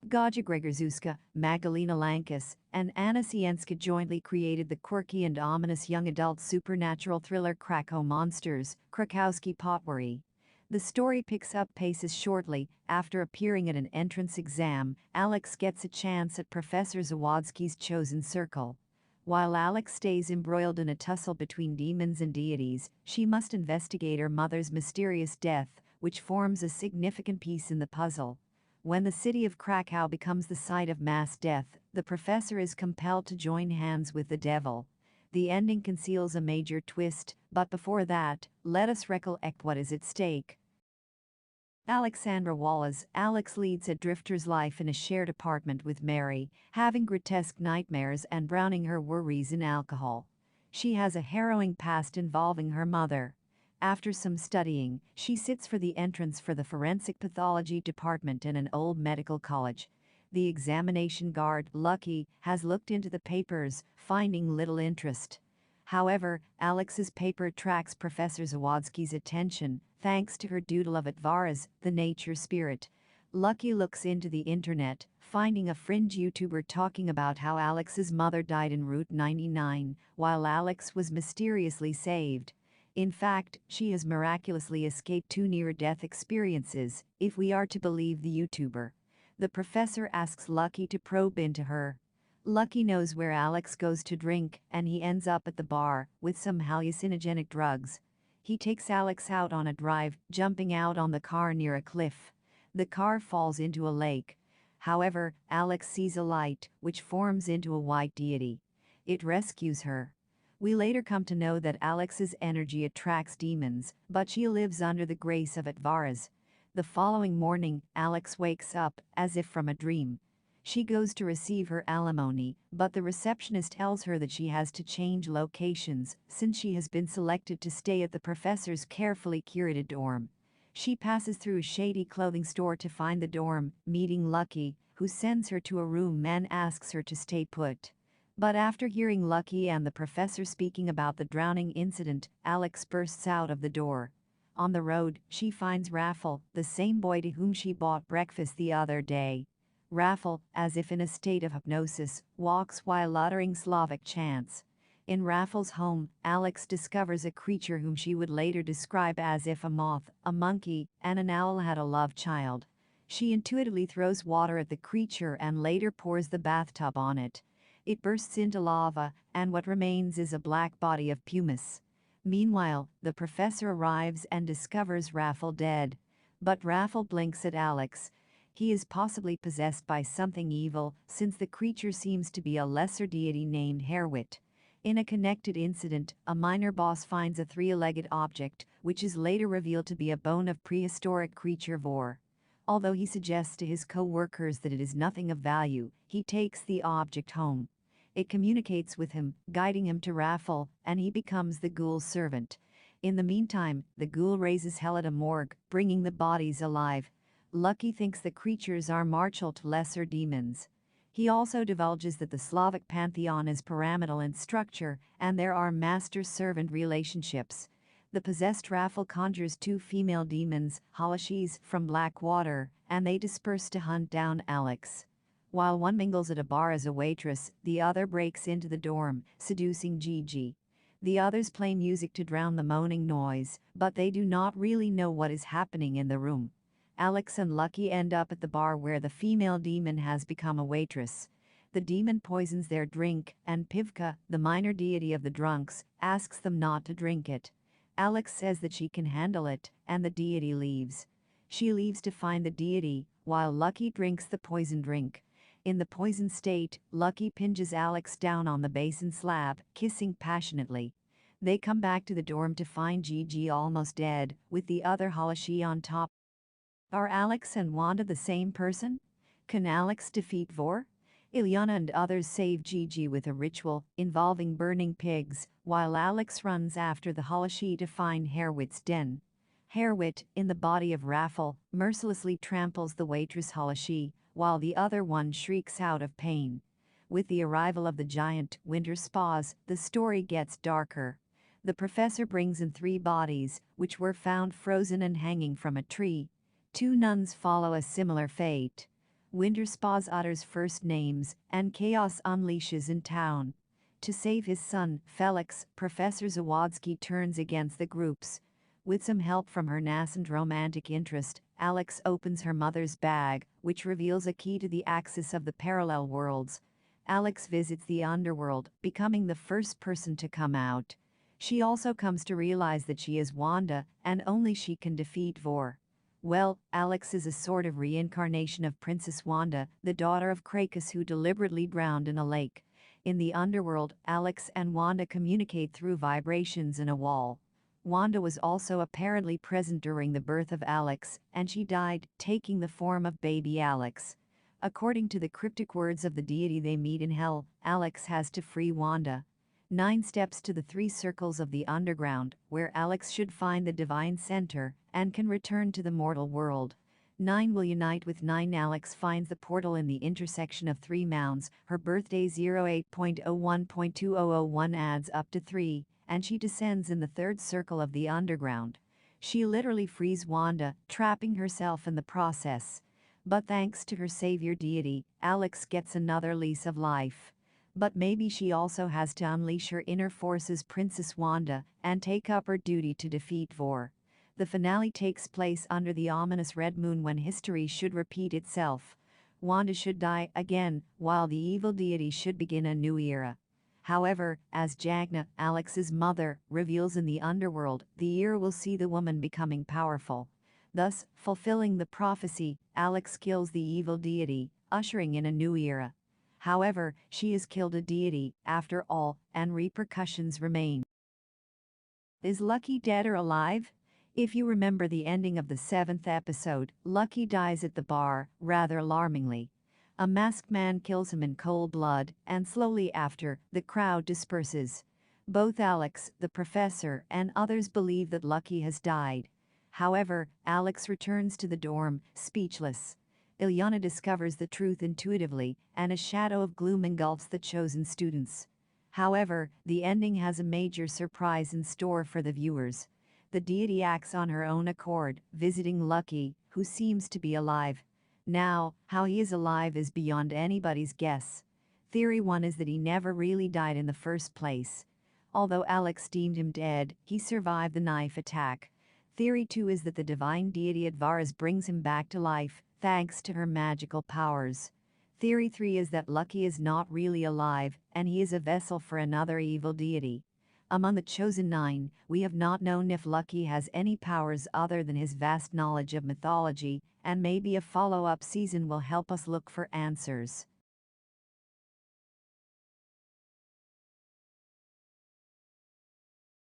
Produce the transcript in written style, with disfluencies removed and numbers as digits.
Goja Gregorzuska, Magdalena Lankus, and Anna Sienska jointly created the quirky and ominous young adult supernatural thriller Cracow Monsters, Krakowskie potwory. The story picks up paces shortly. After appearing at an entrance exam, Alex gets a chance at Professor Zawadzki's chosen circle. While Alex stays embroiled in a tussle between demons and deities, she must investigate her mother's mysterious death, which forms a significant piece in the puzzle. When the city of Cracow becomes the site of mass death, the professor is compelled to join hands with the devil. The ending conceals a major twist, but before that, let us recollect what is at stake. Alexandra Wallace. Alex leads a drifter's life in a shared apartment with Mary, having grotesque nightmares and drowning her worries in alcohol. She has a harrowing past involving her mother. After some studying, she sits for the entrance for the forensic pathology department in an old medical college. The examination guard, Lucky, has looked into the papers, finding little interest. However, Alex's paper attracts Professor Zawadzki's attention, thanks to her doodle of Atvaras, the nature spirit. Lucky looks into the internet, finding a fringe YouTuber talking about how Alex's mother died en Route 99, while Alex was mysteriously saved. In fact, she has miraculously escaped two near-death experiences, if we are to believe the YouTuber. The professor asks Lucky to probe into her. Lucky knows where Alex goes to drink, and he ends up at the bar with some hallucinogenic drugs. He takes Alex out on a drive, jumping out on the car near a cliff. The car falls into a lake. However, Alex sees a light, which forms into a white deity. It rescues her. We later come to know that Alex's energy attracts demons, but she lives under the grace of Atvaras. The following morning, Alex wakes up, as if from a dream. She goes to receive her alimony, but the receptionist tells her that she has to change locations since she has been selected to stay at the professor's carefully curated dorm. She passes through a shady clothing store to find the dorm, meeting Lucky, who sends her to a room and asks her to stay put. But after hearing Lucky and the professor speaking about the drowning incident, Alex bursts out of the door. On the road, she finds Raffle, the same boy to whom she bought breakfast the other day. Raffle, as if in a state of hypnosis, walks while uttering Slavic chants. In Raffle's home, Alex discovers a creature whom she would later describe as if a moth, a monkey, and an owl had a love child. She intuitively throws water at the creature and later pours the bathtub on it. It bursts into lava, and what remains is a black body of pumice. Meanwhile, the professor arrives and discovers Raffle dead. But Raffle blinks at Alex. He is possibly possessed by something evil, since the creature seems to be a lesser deity named Herwit. In a connected incident, a minor boss finds a three-legged object, which is later revealed to be a bone of prehistoric creature Vor. Although he suggests to his co-workers that it is nothing of value, he takes the object home. It communicates with him, guiding him to Raffle, and he becomes the ghoul's servant. In the meantime, the ghoul raises hell at a morgue, bringing the bodies alive. Lucky thinks the creatures are martial to lesser demons. He also divulges that the Slavic pantheon is pyramidal in structure, and there are master-servant relationships. The possessed Raffle conjures two female demons, Halashis, from Blackwater, and they disperse to hunt down Alex. While one mingles at a bar as a waitress, the other breaks into the dorm, seducing Gigi. The others play music to drown the moaning noise, but they do not really know what is happening in the room. Alex and Lucky end up at the bar where the female demon has become a waitress. The demon poisons their drink, and Pivka, the minor deity of the drunks, asks them not to drink it. Alex says that she can handle it, and the deity leaves. She leaves to find the deity, while Lucky drinks the poison drink. In the poisoned state, Lucky pinches Alex down on the basin slab, kissing passionately. They come back to the dorm to find Gigi almost dead, with the other Halashi on top. Are Alex and Wanda the same person? Can Alex defeat Vor? Ilyana and others save Gigi with a ritual involving burning pigs, while Alex runs after the Halashi to find Herwit's den. Herwit, in the body of Raffle, mercilessly tramples the waitress Halashi, while the other one shrieks out of pain. With the arrival of the giant winter spas, the story gets darker. The professor brings in 3 bodies, which were found frozen and hanging from a tree. 2 nuns follow a similar fate. Winter spaws Otter's first names, and chaos unleashes in town. To save his son, Felix, Professor Zawadzki turns against the groups. With some help from her nascent romantic interest, Alex opens her mother's bag, which reveals a key to the axis of the parallel worlds. Alex visits the underworld, becoming the first person to come out. She also comes to realize that she is Wanda, and only she can defeat Vor. Well, Alex is a sort of reincarnation of Princess Wanda, the daughter of Cracow who deliberately drowned in a lake. In the underworld, Alex and Wanda communicate through vibrations in a wall. Wanda was also apparently present during the birth of Alex, and she died, taking the form of baby Alex. According to the cryptic words of the deity they meet in hell, Alex has to free Wanda. 9 steps to the 3 circles of the underground, where Alex should find the divine center and can return to the mortal world. 9 will unite with 9. Alex finds the portal in the intersection of 3 mounds. Her birthday 08.01.2001 adds up to 3, and she descends in the 3rd circle of the underground. She literally frees Wanda, trapping herself in the process. But thanks to her savior deity, Alex gets another lease of life. But maybe she also has to unleash her inner forces, Princess Wanda, and take up her duty to defeat Vor. The finale takes place under the ominous red moon when history should repeat itself. Wanda should die again, while the evil deity should begin a new era. However, as Jagna, Alex's mother, reveals in the underworld, the year will see the woman becoming powerful. Thus, fulfilling the prophecy, Alex kills the evil deity, ushering in a new era. However, she has killed a deity, after all, and repercussions remain. Is Lucky dead or alive? If you remember the ending of the 7th episode, Lucky dies at the bar, rather alarmingly. A masked man kills him in cold blood, and slowly after, the crowd disperses. Both Alex, the professor, and others believe that Lucky has died. However, Alex returns to the dorm, speechless. Ilyana discovers the truth intuitively, and a shadow of gloom engulfs the chosen students. However, the ending has a major surprise in store for the viewers. The deity acts on her own accord, visiting Lucky, who seems to be alive. Now, how he is alive is beyond anybody's guess. Theory 1 is that he never really died in the first place. Although Alex deemed him dead, he survived the knife attack. Theory 2 is that the divine deity Advaras brings him back to life, thanks to her magical powers. Theory 3 is that Lucky is not really alive, and he is a vessel for another evil deity. Among the chosen 9, we have not known if Lucky has any powers other than his vast knowledge of mythology, and maybe a follow-up season will help us look for answers.